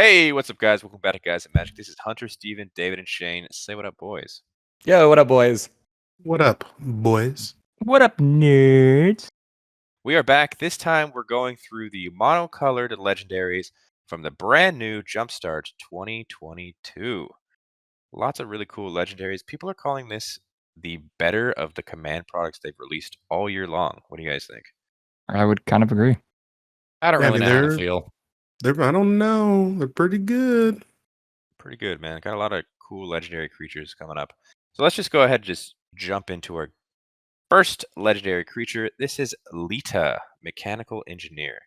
Hey, what's up, guys? Welcome back to Guys and Magic. This is Hunter, Steven, David, and Shane. Say what up, boys. Yo, what up, boys? What up, boys? What up, nerds? We are back. This time, we're going through the monocolored legendaries from the brand new Jumpstart 2022. Lots of really cool legendaries. People are calling this the better of the command products they've released all year long. What do you guys think? I would kind of agree. I don't Yeah, I really mean, know how to feel. I don't know. They're pretty good. Pretty good, man. Got a lot of cool legendary creatures coming up. So let's just go ahead and just jump into our first legendary creature. This is Lita, Mechanical Engineer.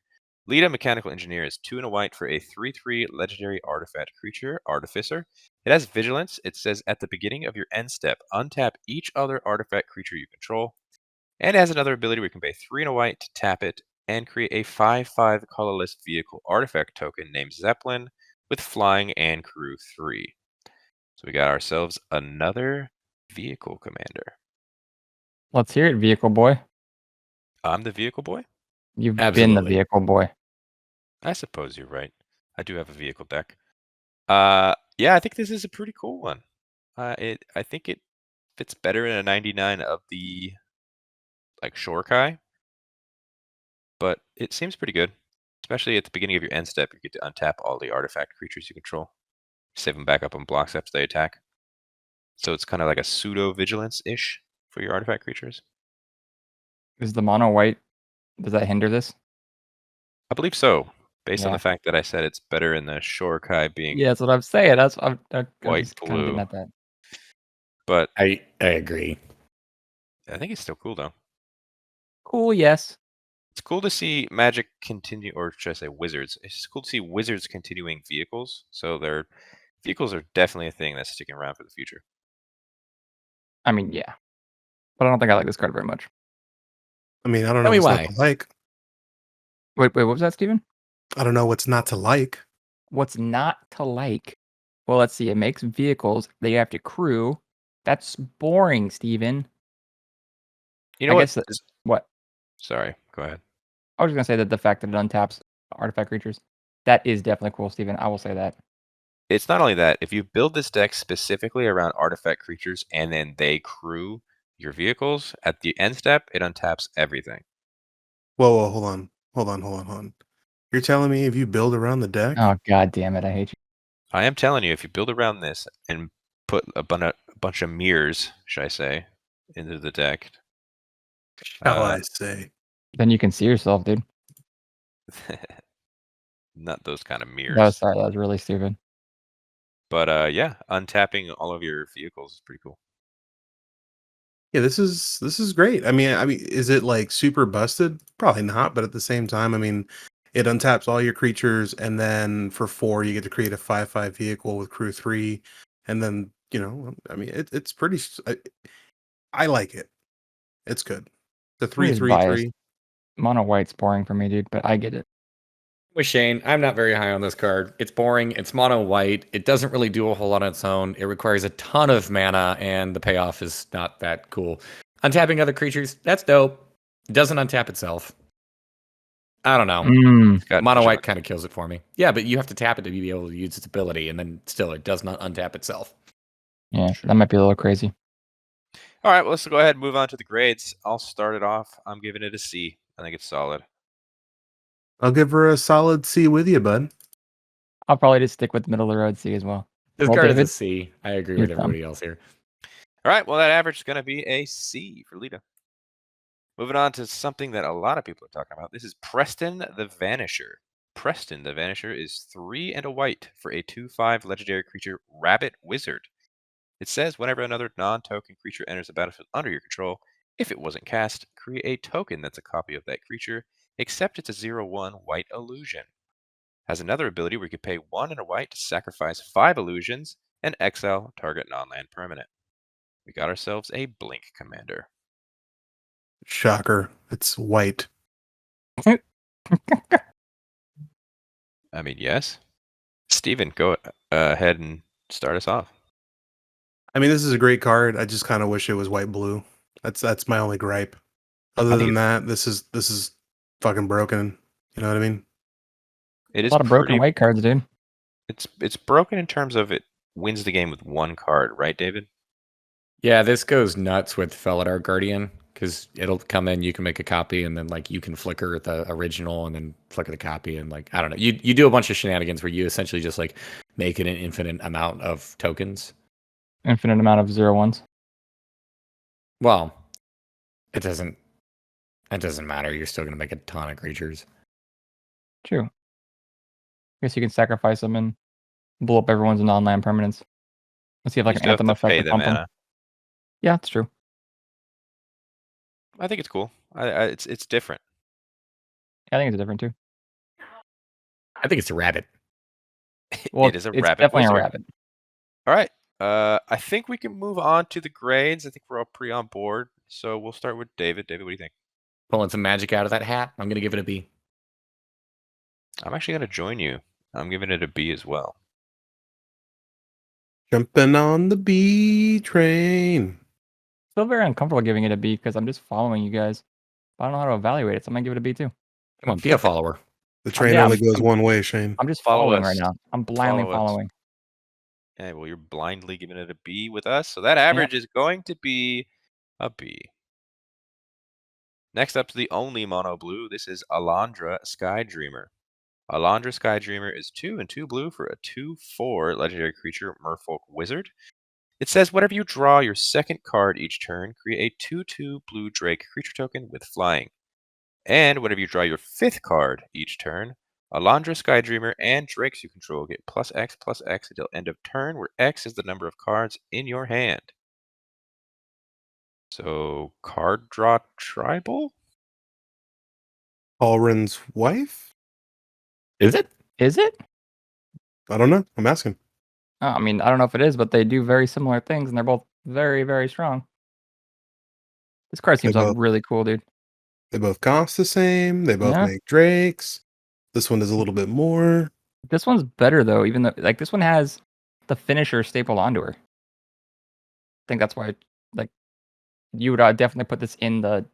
Lita, Mechanical Engineer is 2 and a white for a 3/3 legendary artifact creature, Artificer. It has Vigilance. It says at the beginning of your end step, untap each other artifact creature you control. And it has another ability where you can pay 3 and a white to tap it and create a 5/5 colorless vehicle artifact token named Zeppelin with flying and crew 3. So we got ourselves another vehicle commander. Let's hear it, vehicle boy. I'm the vehicle boy? You've been the Absolutely. vehicle boy. I suppose you're right. I do have a vehicle deck. Yeah, I think this is a pretty cool one. I think it fits better in a 99 of the like Shorekai, but it seems pretty good. Especially at the beginning of your end step, you get to untap all the artifact creatures you control. Save them back up on block steps they attack. So it's kind of like a pseudo vigilance-ish for your artifact creatures. Is the mono white? Does that hinder this? I believe so, based on Yeah. the fact that I said it's better in the Shorekai being Yeah, that's what I'm saying. I'm white, just kind of getting blue. at that. But I agree. I think it's still cool though. Cool, yes. It's cool to see Magic continue, or should I say Wizards? It's cool to see Wizards continuing vehicles. So their vehicles are definitely a thing that's sticking around for the future. I mean, yeah. But I don't think I like this card very much. I mean, I don't Tell know me what's why. not to like. Wait, what was that, Steven? I don't know what's not to like. What's not to like? Well, let's see. It makes vehicles that you have to crew. That's boring, Steven. You know I what? guess what? Sorry, go ahead. I was just gonna say that the fact that it untaps artifact creatures, that is definitely cool, Steven. I will say that. It's not only that, if you build this deck specifically around artifact creatures and then they crew your vehicles, at the end step, it untaps everything. Whoa, hold on. You're telling me if you build around the deck? Oh, god damn it. I hate you. I am telling you, if you build around this and put a bunch of mirrors, should I say, into the deck, Shall I say? Then you can see yourself, dude. not those kind of mirrors. That was really stupid. But yeah, untapping all of your vehicles is pretty cool. Yeah, this is great. I mean, is it like super busted? Probably not, but at the same time, I mean, it untaps all your creatures, and then for 4, you get to create a 5/5 vehicle with crew 3, and then I mean, it's pretty. I like it. It's good. The I'm just 3/3/3. biased. Mono white's boring for me, dude, but I get it. With Shane, I'm not very high on this card. It's boring. It's mono white. It doesn't really do a whole lot on its own. It requires a ton of mana, and the payoff is not that cool. Untapping other creatures, that's dope. It doesn't untap itself. I don't know. Mm. Got Mono vigilance. white kind of kills it for me. Yeah, but you have to tap it to be able to use its ability, and then still it does not untap itself. Yeah, that might be a little crazy. All right, well, let's go ahead and move on to the grades. I'll start it off. I'm giving it a C. I think it's solid. I'll give her a solid C with you, bud. I'll probably just stick with middle of the road C as well. This Well, card is David, a C. I agree you're with everybody else here. All right, well, that average is going to be a C for Lita. Moving on to something that a lot of people are talking about. This is Preston the Vanisher. Preston the Vanisher is 3 and a white for a 2/5 legendary creature, Rabbit Wizard. It says whenever another non-token creature enters the battlefield under your control, if it wasn't cast, create a token that's a copy of that creature, except it's a 0/1 white illusion. Has another ability where you can pay 1 and a white to sacrifice 5 illusions and exile target non-land permanent. We got ourselves a Blink commander. Shocker. It's white. I mean, yes. Steven, go ahead and start us off. I mean, this is a great card. I just kind of wish it was white blue. That's my only gripe. Other than that, this is fucking broken. You know what I mean? It a is lot of broken pretty, white cards, dude. It's broken in terms of it wins the game with one card, right, David? Yeah, this goes nuts with Felidar Guardian because it'll come in, you can make a copy, and then like you can flicker the original and then flicker the copy, and like I don't know, you do a bunch of shenanigans where you essentially just like make it an infinite amount of tokens. Infinite amount of 0-1s. Well, it doesn't matter. You're still gonna make a ton of creatures. True. I guess you can sacrifice them and blow up everyone's non-land permanents. Let's see if like You an still have anthem to effect pay to the pump them. mana. Yeah, it's true. I think it's cool. It's different. I think it's different too. I think it's a rabbit. Well, It is a it's rabbit definitely wizard. a rabbit. All right. I think we can move on to the grades. I think we're all pretty on board. So we'll start with David. David, what do you think? Pulling some magic out of that hat. I'm gonna give it a B. I'm actually going to join you. I'm giving it a B as well. Jumping on the B train. Still very uncomfortable giving it a B because I'm just following you guys. But I don't know how to evaluate it, so I'm gonna give it a B too. Come on, be a follower. The train yeah, only goes one way, Shane. I'm just Follow following us. right now. I'm blindly Follow us. following. Okay, well, you're blindly giving it a B with us. So that average is going to be a B. Next up to the only mono blue. This is Alandra Sky Dreamer. Alandra Sky Dreamer is 2 and 2 blue for a 2/4 legendary creature Merfolk Wizard. It says whenever you draw your second card each turn, create a 2/2 blue Drake creature token with flying. And whenever you draw your fifth card each turn, Alandra Sky Dreamer and Drakes you control get +X until end of turn, where X is the number of cards in your hand. So, card draw tribal? Halrin's wife? Is it? Is it? I don't know. I'm asking. I mean, I don't know if it is, but they do very similar things, and they're both very, very strong. This card seems both- really cool, dude. They both cost the same. They both Yeah. make drakes. This one does a little bit more. This one's better though, even though like this one has the finisher stapled onto her. I think that's why, like, you would definitely put this in the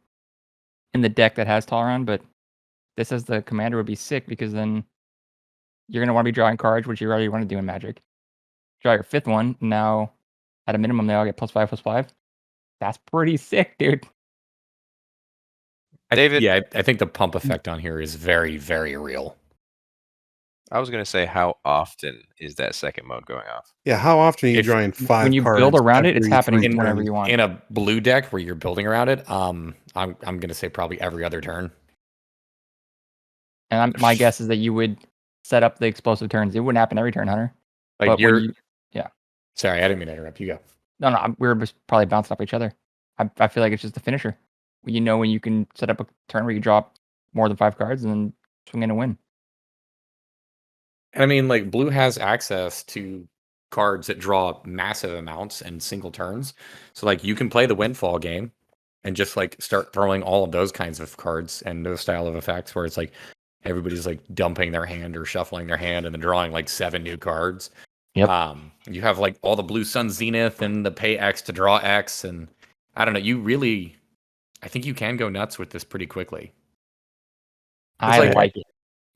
deck that has Talron, but this as the commander would be sick because then you're gonna want to be drawing cards, which you already want to do in Magic. Draw your fifth one. Now, at a minimum, they all get +5/+5. That's pretty sick, dude. David? Yeah, I think the pump effect on here is very, very real. I was going to say, how often is that second mode going off? Yeah, how often are you If- drawing 5 When you cards? build around it, it's every happening 3 whenever turns? you want. In a blue deck where you're building around it, I'm gonna say probably every other turn. And my guess is that you would set up the explosive turns. It wouldn't happen every turn, Hunter. Like But you're. when you, Sorry, I didn't mean to interrupt. You go. no, we were just probably bouncing off each other. I feel like it's just the finisher. You know when you can set up a turn where you drop more than 5 cards and then swing in and win. And I mean, like blue has access to cards that draw massive amounts in single turns. So like you can play the windfall game and just like start throwing all of those kinds of cards and those style of effects where it's like everybody's like dumping their hand or shuffling their hand and then drawing like 7 new cards. Yep. You have like all the blue sun zenith and the pay X to draw X, and I don't know, I think you can go nuts with this pretty quickly. I like- like it.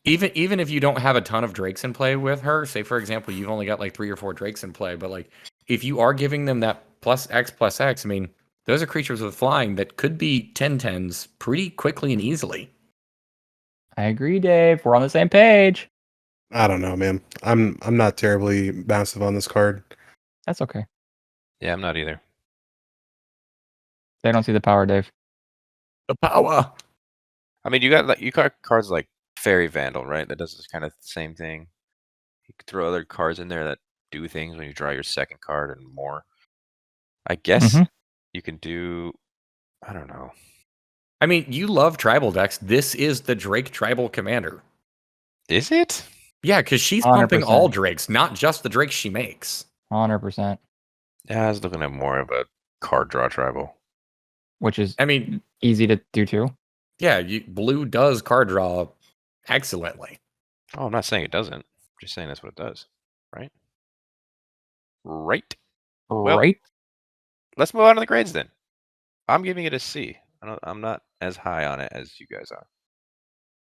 Even if you don't have a ton of drakes in play with her, say for example you've only got like 3 or 4 drakes in play, but like if you are giving them that +X, I mean those are creatures with flying that could be 10/10s pretty quickly and easily. I agree, Dave. We're on the same page. I don't know, man. I'm not terribly massive on this card. That's okay. Yeah, I'm not either. They don't see the power, Dave. The power. I mean, you got cards like Fairy Vandal, right? That does this kind of same thing. You could throw other cards in there that do things when you draw your second card and more. I guess Mhm. you can do. I don't know. I mean, you love tribal decks. This is the Drake tribal commander. Is it? Yeah, because she's pumping 100%. all drakes, not just the drakes she makes. 100%. Yeah, I was looking at more of a card draw tribal. Which is I mean, easy to do too. yeah, blue does card draw excellently. Oh, I'm not saying it doesn't. I'm just saying that's what it does. Right? Right. Well- Right? Let's move on to the grades then. I'm giving it a C. I'm not as high on it as you guys are.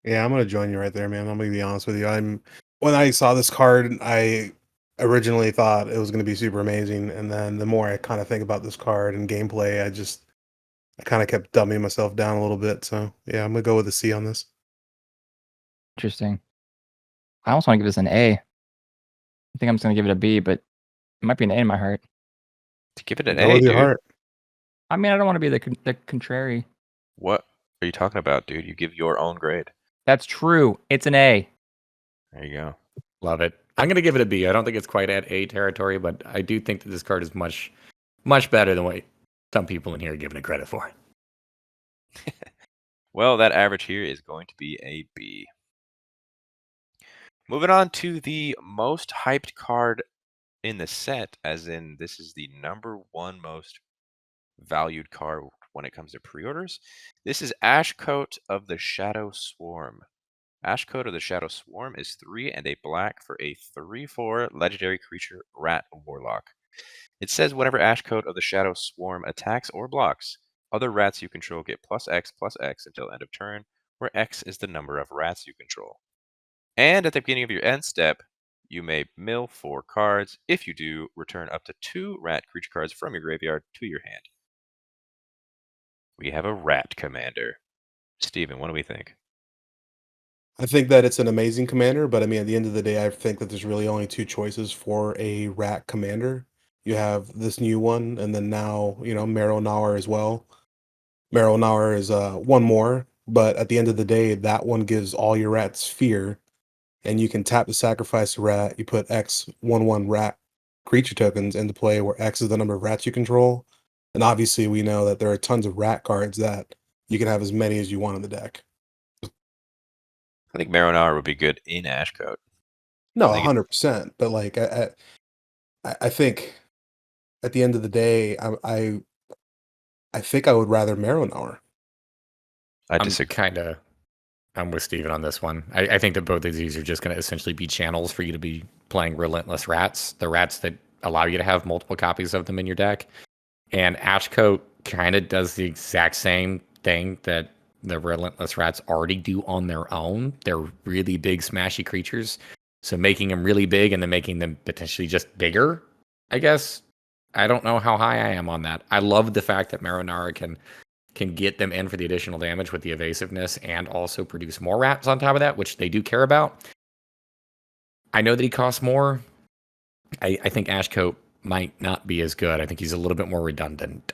Yeah, I'm gonna join you right there, man. I'm gonna be honest with you. when I saw this card, I originally thought it was going to be super amazing, and then the more I kind of think about this card and gameplay, I kind of kept dumbing myself down a little bit. So yeah, I'm gonna go with a C on this. Interesting. I almost want to give this an A. I think I'm just gonna give it a B, but it might be an A in my heart. To give it an Go A, with your dude. heart. I mean, I don't want to be the contrary. What are you talking about, dude? You give your own grade. That's true. It's an A. There you go. Love it. I'm going to give it a B. I don't think it's quite at A territory, but I do think that this card is much better than what some people in here are giving it credit for. Well, that average here is going to be a B. Moving on to the most hyped card in the set, as in this is the #1 most valued card when it comes to pre-orders. This is Ashcoat of the Shadow Swarm. Ashcoat of the Shadow Swarm is 3 and a black for a 3/4 legendary creature rat warlock. It says whenever Ashcoat of the Shadow Swarm attacks or blocks, other rats you control get +X until end of turn, where X is the number of rats you control. And at the beginning of your end step, you may mill 4 cards. If you do, return up to 2 rat creature cards from your graveyard to your hand. We have a rat commander. Steven, what do we think? I think that it's an amazing commander, but I mean, at the end of the day, I think that there's really only two choices for a rat commander. You have this new one, and then now, Marrow Gnawer as well. Marrow Gnawer is one more, but at the end of the day, that one gives all your rats fear, and you can tap to sacrifice a rat. You put X 1/1 rat creature tokens into play, where X is the number of rats you control. And obviously, we know that there are tons of rat cards that you can have as many as you want in the deck. I think Marrow Gnawer would be good in Ashcoat. No, I think 100%. But like, I think at the end of the day, I think I would rather Marrow Gnawer. I disagree. I'm with Steven on this one. I think that both of these are just going to essentially be channels for you to be playing Relentless Rats, the rats that allow you to have multiple copies of them in your deck. And Ashcoat kind of does the exact same thing that the Relentless Rats already do on their own. They're really big, smashy creatures. So making them really big and then making them potentially just bigger, I guess. I don't know how high I am on that. I love the fact that Marrow Gnawer can get them in for the additional damage with the evasiveness and also produce more rats on top of that, which they do care about. I know that he costs more. I think Ashcoat might not be as good. I think he's a little bit more redundant.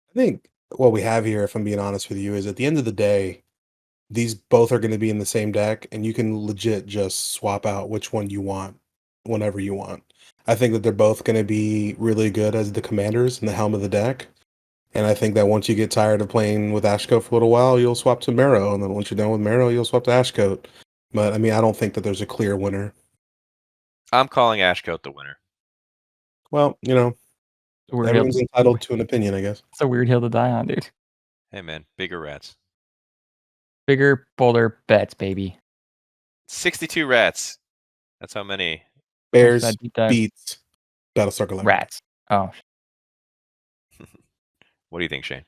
I think what we have here, if I'm being honest with you, is at the end of the day, these both are going to be in the same deck, and you can legit just swap out which one you want whenever you want. I think that they're both going to be really good as the commanders in the helm of the deck. And I think that once you get tired of playing with Ashcoat for a little while, you'll swap to Marrow. And then once you're done with Marrow, you'll swap to Ashcoat. But I mean, I don't think that there's a clear winner. I'm calling Ashcoat the winner. Well, everyone's entitled to an opinion, I guess. It's a weird hill to die on, dude. Hey, man, bigger rats. Bigger, bolder bets, baby. 62 rats. That's how many. Bears that deep dive. beats Battlestar Galactica. Rats. Oh, What do you think, Shane?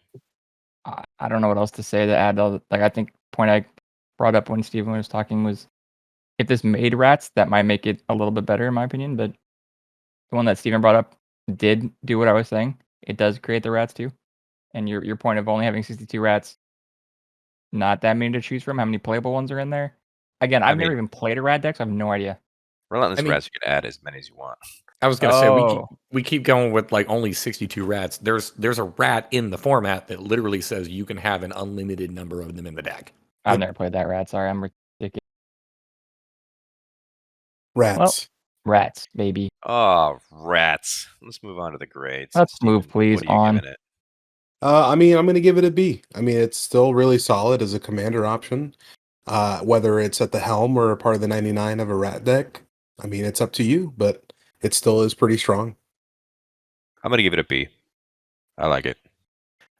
I don't know what else to say to add. I think point I brought up when Steven was talking was if this made rats, that might make it a little bit better in my opinion. But the one that Steven brought up did do what I was saying. It does create the rats too. And your point of only having 62 rats, not that many to choose from. How many playable ones are in there? Again, I've never even played a rat deck, so I have no idea. Relentless rats, you can add as many as you want. I was gonna say we keep going with like only 62 rats. There's a rat in the format that literally says you can have an unlimited number of them in the deck. I've never played that rat. Sorry, I'm ridiculous. Rats. Well, rats, baby. Oh, rats. Let's move on to the grades. Let's Steven, move, please, what are you on. giving it? I mean, I'm going to give it a B. I mean, it's still really solid as a commander option. Whether it's at the helm or a part of the 99 of a rat deck, I mean, it's up to you, but it still is pretty strong. I'm going to give it a B. I like it.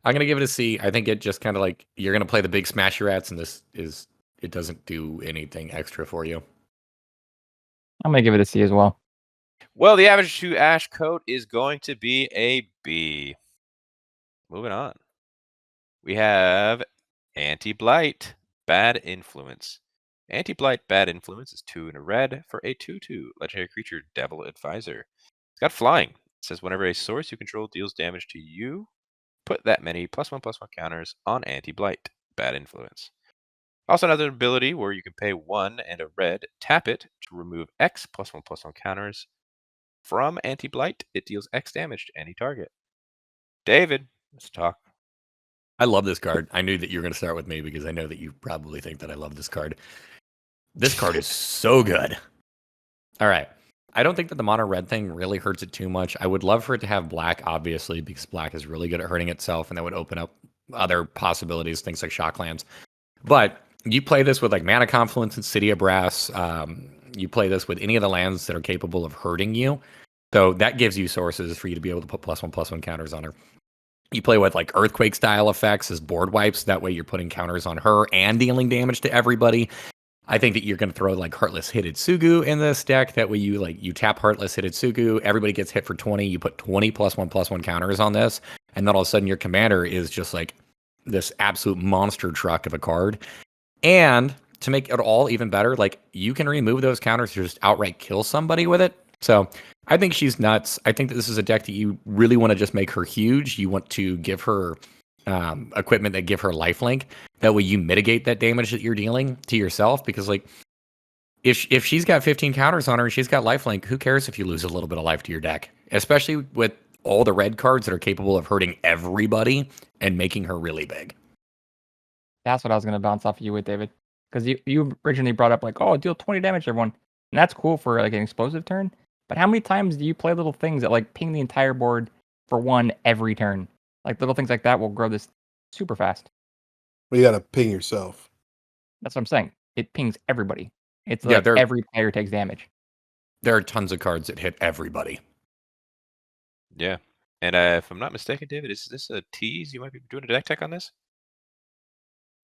I'm going to give it a C. I think it just kind of like you're going to play the big smashy rats, and it doesn't do anything extra for you. I'm going to give it a C as well. Well, the average to Ashcoat is going to be a B. Moving on. We have Auntie Blyte, Bad Influence. Anti-Blight Bad Influence is 2 and a red for a 2/2 legendary creature, Devil Advisor. It's got flying. It says whenever a source you control deals damage to you, put that many +1/+1 counters on Anti-Blight Bad Influence. Also another ability where you can pay 1 and a red, tap it to remove X +1/+1 counters from Anti-Blight. It deals X damage to any target. David, let's talk. I love this card. I knew that you were going to start with me because I know that you probably think that I love this card. This card is so good. All right. I don't think that the mono red thing really hurts it too much. I would love for it to have black, obviously, because black is really good at hurting itself, and that would open up other possibilities, things like Shocklands. But you play this with like Mana Confluence and City of Brass. You play this with any of the lands that are capable of hurting you. So that gives you sources for you to be able to put +1/+1 counters on her. You play with like Earthquake style effects as board wipes. That way you're putting counters on her and dealing damage to everybody. I think that you're going to throw like Heartless Hitotsugu in this deck. That way you tap Heartless Hitotsugu, everybody gets hit for 20. You put 20 +1/+1 counters on this, and then all of a sudden your commander is just like this absolute monster truck of a card. And to make it all even better, like you can remove those counters to just outright kill somebody with it. So I think she's nuts. I think that this is a deck that you really want to just make her huge. You want to give her equipment that give her lifelink. That way you mitigate that damage that you're dealing to yourself. Because like if she's got 15 counters on her and she's got lifelink, who cares if you lose a little bit of life to your deck? Especially with all the red cards that are capable of hurting everybody and making her really big. That's what I was going to bounce off of you with, David. Because you originally brought up, like, oh, deal 20 damage to everyone. And that's cool for, like, an explosive turn. But how many times do you play little things that, like, ping the entire board for 1 every turn? Like, little things like that will grow this super fast. Well, you got to ping yourself. That's what I'm saying. It pings everybody. It's like every player takes damage. There are tons of cards that hit everybody. Yeah. And if I'm not mistaken, David, is this a tease? You might be doing a deck tech on this?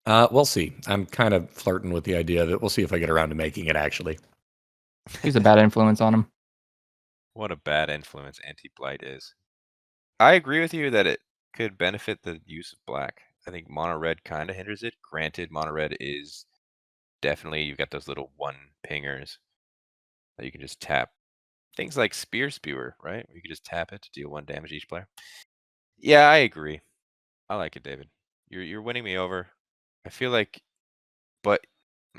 We'll see. I'm kind of flirting with the idea that we'll see if I get around to making it, actually. Use a bad influence on him. What a bad influence Anti-Blight is. I agree with you that it could benefit the use of black. I think mono red kind of hinders it. Granted, mono red is definitely, you've got those little 1 pingers that you can just tap. Things like Spear Spewer, right? Where you can just tap it to deal 1 damage to each player. Yeah, I agree. I like it, David. You're winning me over. I feel like, but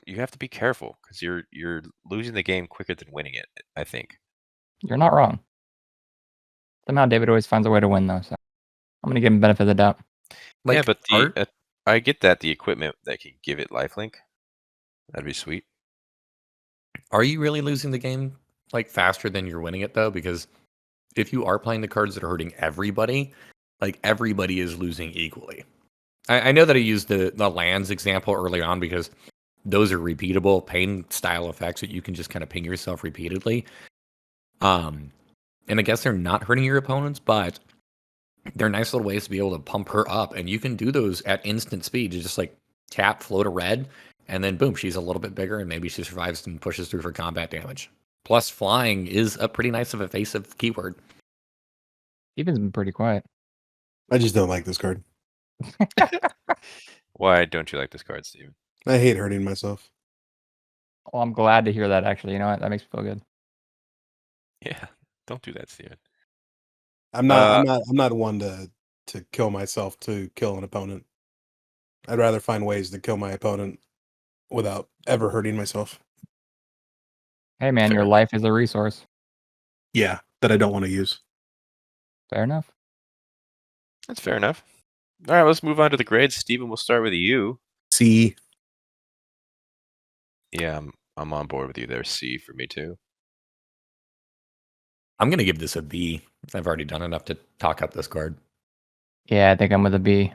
you have to be careful because you're losing the game quicker than winning it, I think. You're not wrong. Somehow David always finds a way to win, though. So I'm going to give him benefit of the doubt. Like, yeah, but I get that the equipment that can give it lifelink, that'd be sweet. Are you really losing the game like faster than you're winning it though? Because if you are playing the cards that are hurting everybody, like everybody is losing equally. I know that I used the lands example early on because those are repeatable pain style effects that you can just kind of ping yourself repeatedly. And I guess they're not hurting your opponents, but they're nice little ways to be able to pump her up. And you can do those at instant speed. You just like tap, float a red, and then boom, she's a little bit bigger, and maybe she survives and pushes through for combat damage. Plus, flying is a pretty nice of evasive keyword. Steven's been pretty quiet. I just don't like this card. Why don't you like this card, Steven? I hate hurting myself. Well, I'm glad to hear that, actually. You know what? That makes me feel good. Yeah, don't do that, Steven. I'm not one to kill myself to kill an opponent. I'd rather find ways to kill my opponent without ever hurting myself. Hey, man, your life is a resource. Yeah, that I don't want to use. Fair enough. That's fair enough. All right, let's move on to the grades. Steven, we'll start with you. C. Yeah, I'm on board with you there. C for me too. I'm going to give this a B. I've already done enough to talk up this card. Yeah, I think I'm with a B.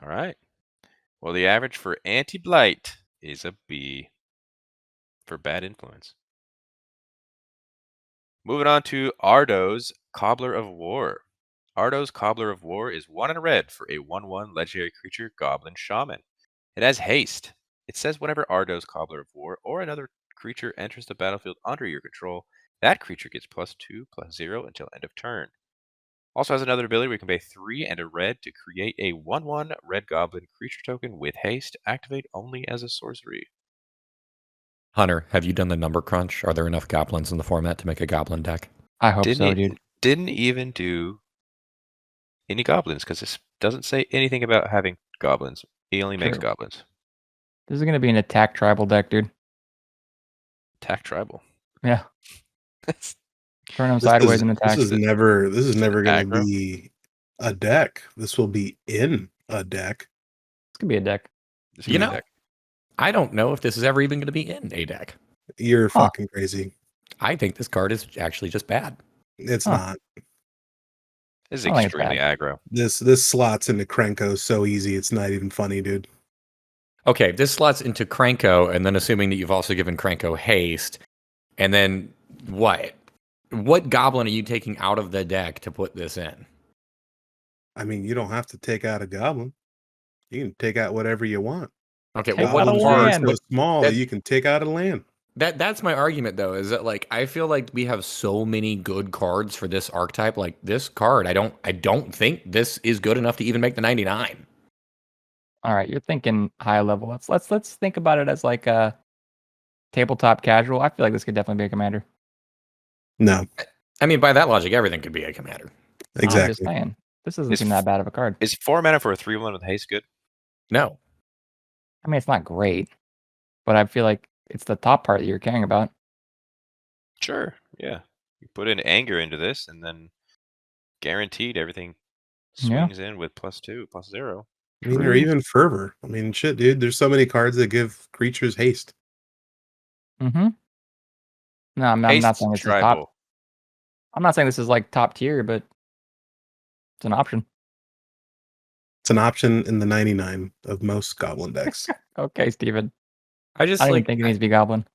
All right. Well, the average for Anti-Blight is a B for bad influence. Moving on to Ardoz, Cobbler of War. Ardoz, Cobbler of War is 1 and a red for a 1/1 legendary creature, Goblin Shaman. It has haste. It says whenever Ardoz, Cobbler of War, or another creature enters the battlefield under your control, that creature gets +2/+0 until end of turn. Also has another ability where you can pay 3 and a red to create a 1/1 red goblin creature token with haste. Activate only as a sorcery. Hunter, have you done the number crunch? Are there enough goblins in the format to make a goblin deck? I hope so, dude. Didn't even do any goblins because this doesn't say anything about having goblins. He only makes True. goblins. This is gonna be an attack tribal deck, dude. Attack tribal. Yeah. That's Turn them sideways and attack. This is never going to aggro? be a deck. This will be in a deck. This could be a deck. this You could be a know, deck. I don't know if this is ever even going to be in a deck. You're fucking crazy. I think this card is actually just bad. It's Huh. not. This is I don't think it's extremely aggro. This slots into Krenko so easy. It's not even funny, dude. Okay, this slots into Krenko, and then assuming that you've also given Krenko haste, and then what? What goblin are you taking out of the deck to put this in? I mean, you don't have to take out a goblin. You can take out whatever you want. Okay, Take well, out a Goblins are land. so small that- that you can take out a land. That's my argument, though, is that like I feel like we have so many good cards for this archetype. Like this card, I don't think this is good enough to even make the 99. All right, you're thinking high level. Let's think about it as like a tabletop casual. I feel like this could definitely be a commander. No, I mean, by that logic, everything could be a commander. I'm just exactly. saying. This doesn't Is seem that bad of a card. Is 4 mana for a 3/1 with haste good? No, I mean, it's not great, but I feel like it's the top part that you're caring about. Sure. Yeah. You put in anger into this, and then guaranteed everything Yeah. swings in with +2, +0. I mean, or True. even fervor. I mean, shit, dude. There's so many cards that give creatures haste. Mm-hmm. No, I'm not Haste's saying this is tribal. top. I'm not saying this is like top tier, but it's an option. It's an option in the 99 of most goblin decks. Okay, Steven. I just I don't even like think it needs to be goblin.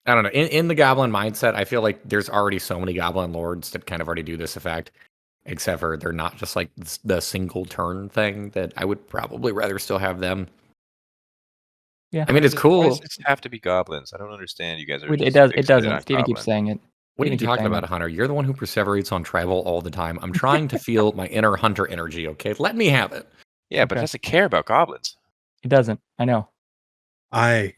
I don't know. In the goblin mindset, I feel like there's already so many goblin lords that kind of already do this effect, except for they're not just like the single turn thing that I would probably rather still have them. Yeah. I mean, it's Why cool. does it have to be goblins? I don't understand. You guys are It just does. It fixated doesn't. on Steven keeps goblin. saying it. What are you Steven keeps talking saying about, Hunter? You're the one who perseverates on tribal all the time. I'm trying to feel my inner Hunter energy, okay? Let me have it. Yeah, but it Okay. doesn't care about goblins. It doesn't. I know. I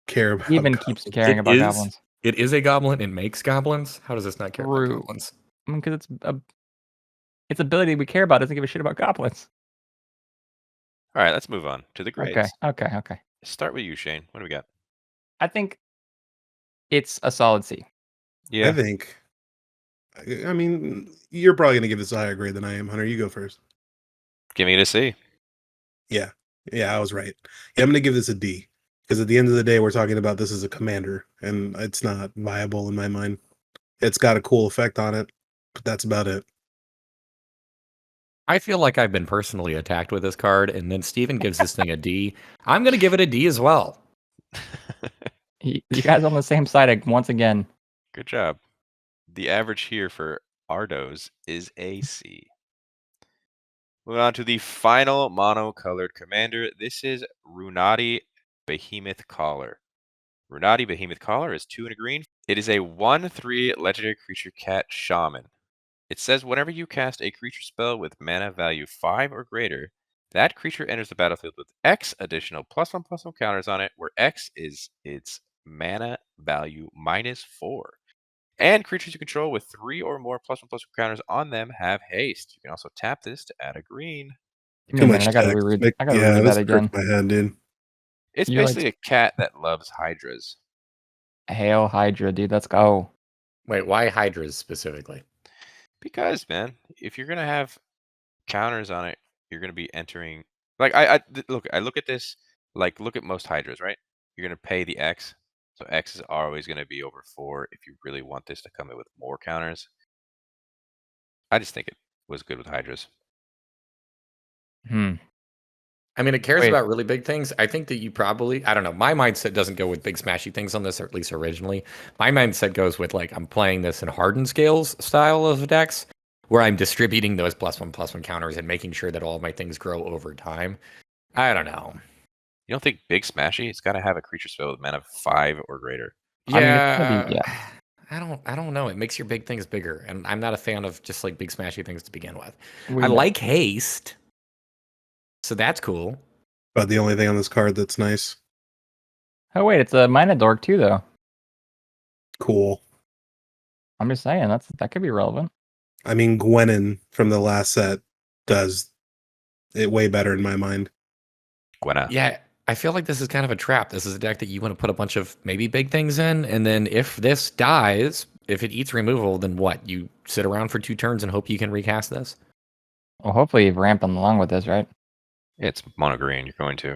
care about Steven goblins. keeps caring about goblins. It is a goblin. It makes goblins. How does this not care about True. goblins? Because its ability we care about doesn't give a shit about goblins. All right, let's move on to the grades. Okay. Start with you, Shane. What do we got? I think it's a solid C. Yeah. I think. I mean, you're probably going to give this a higher grade than I am, Hunter. You go first. Give me a C. Yeah, I was right. Yeah, I'm going to give this a D because at the end of the day, we're talking about this as a commander, and it's not viable in my mind. It's got a cool effect on it, but that's about it. I feel like I've been personally attacked with this card, and then Steven gives this thing a D. I'm going to give it a D as well. You guys on the same side once again. Good job. The average here for Ardoz is a C. Moving on to the final monocolored commander. This is Runadi Behemoth Collar. Runadi Behemoth Collar is 2 and a green. It is a 1/3 legendary creature cat shaman. It says whenever you cast a creature spell with mana value 5 or greater, that creature enters the battlefield with X additional +1/+1 counters on it, where X is its mana value -4. And creatures you control with 3 or more +1/+1 counters on them have haste. You can also tap this to add a green. Give me a minute. I gotta reread. I gotta reread that again. My head, dude. It's You're basically a cat that loves hydras. Hail Hydra, dude. Let's go. Wait, why Hydras specifically? Because, man, if you're gonna have counters on it, you're gonna be entering. Like look, I look at this. Like, look at most hydras, right? You're gonna pay the X, so X is always gonna be over 4 if you really want this to come in with more counters. I just think it was good with hydras. I mean, it cares Wait. about really big things. I think that you probably, I don't know, my mindset doesn't go with big smashy things on this, or at least originally. My mindset goes with like, I'm playing this in hardened scales style of decks, where I'm distributing those +1/+1 counters and making sure that all of my things grow over time. I don't know. You don't think big smashy? It's got to have a creature spell with mana 5 or greater. I mean, it's gonna be- I don't know. It makes your big things bigger, and I'm not a fan of just like big smashy things to begin with. We I know. like haste, so that's cool. But the only thing on this card that's nice. Oh wait, it's a Minodork too, though. Cool. I'm just saying that could be relevant. I mean, Gwenin from the last set does it way better in my mind. Gwenna. Yeah, I feel like this is kind of a trap. This is a deck that you want to put a bunch of maybe big things in, and then if this dies, if it eats removal, then what? You sit around for 2 turns and hope you can recast this? Well, hopefully you've ramping along with this, right? It's mono green. You're going to.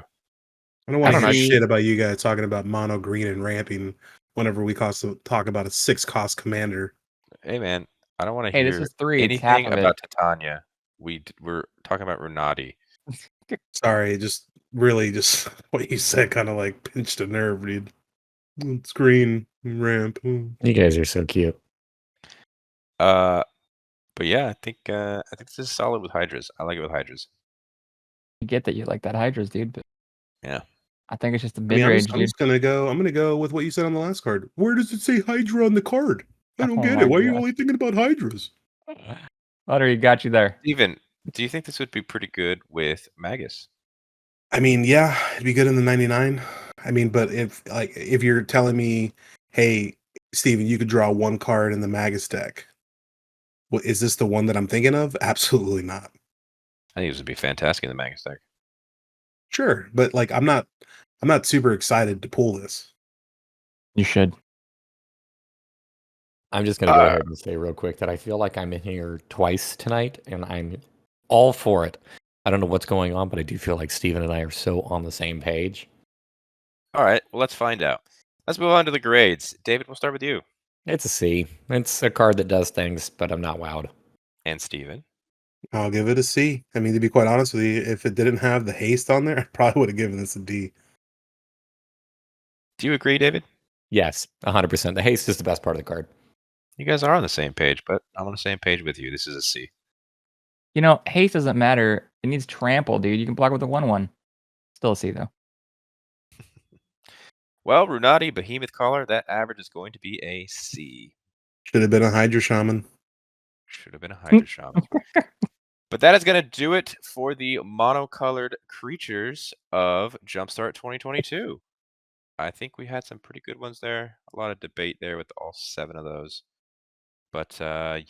I don't want to don't hear know. shit about you guys talking about mono green and ramping whenever we talk about a 6-cost commander. Hey, man. I don't want to Hey, this hear is 3. It's half anything of it. about Titania. We're talking about Runadi. Sorry, just really just what you said kind of like pinched a nerve, dude. It's green ramp. You guys are so cute. But yeah, I think this is solid with Hydras. I like it with Hydras. I get that you like that Hydras, dude, but Yeah. I think it's just a I mid mean, range, I'm dude. just gonna go. I'm gonna go with what you said on the last card. Where does it say Hydra on the card? I don't Oh get my it. Why are you God. only thinking about Hydras? Otter, got you there. Steven, do you think this would be pretty good with Magus? I mean, yeah, it'd be good in the 99. I mean, but if you're telling me, hey, Steven, you could draw 1 card in the Magus deck, is this the one that I'm thinking of? Absolutely not. I think this would be fantastic in the Magus deck. Sure, but like I'm not super excited to pull this. You should. I'm just going to go ahead and say real quick that I feel like I'm in here twice tonight, and I'm all for it. I don't know what's going on, but I do feel like Steven and I are so on the same page. All right, well, let's find out. Let's move on to the grades. David, we'll start with you. It's a C. It's a card that does things, but I'm not wowed. And Steven. I'll give it a C. I mean, to be quite honest with you, if it didn't have the haste on there, I probably would have given this a D. Do you agree, David? Yes, 100%. The haste is the best part of the card. You guys are on the same page, but I'm on the same page with you. This is a C. You know, haste doesn't matter. It needs trample, dude. You can block with a 1/1. Still a C though. Well, Runadi, Behemoth Collar, that average is going to be a C. Should have been a Hydra Shaman. Should have been a Hydra Shaman. But that is going to do it for the monocolored creatures of Jumpstart 2022. I think we had some pretty good ones there. A lot of debate there with all 7 of those. But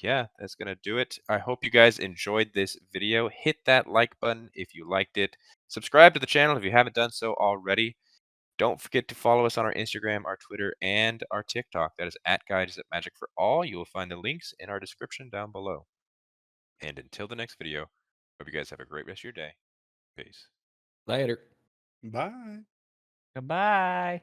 yeah, that's going to do it. I hope you guys enjoyed this video. Hit that like button if you liked it. Subscribe to the channel if you haven't done so already. Don't forget to follow us on our Instagram, our Twitter, and our TikTok. That is @Magic for All. You will find the links in our description down below. And until the next video, hope you guys have a great rest of your day. Peace. Later. Bye. Goodbye.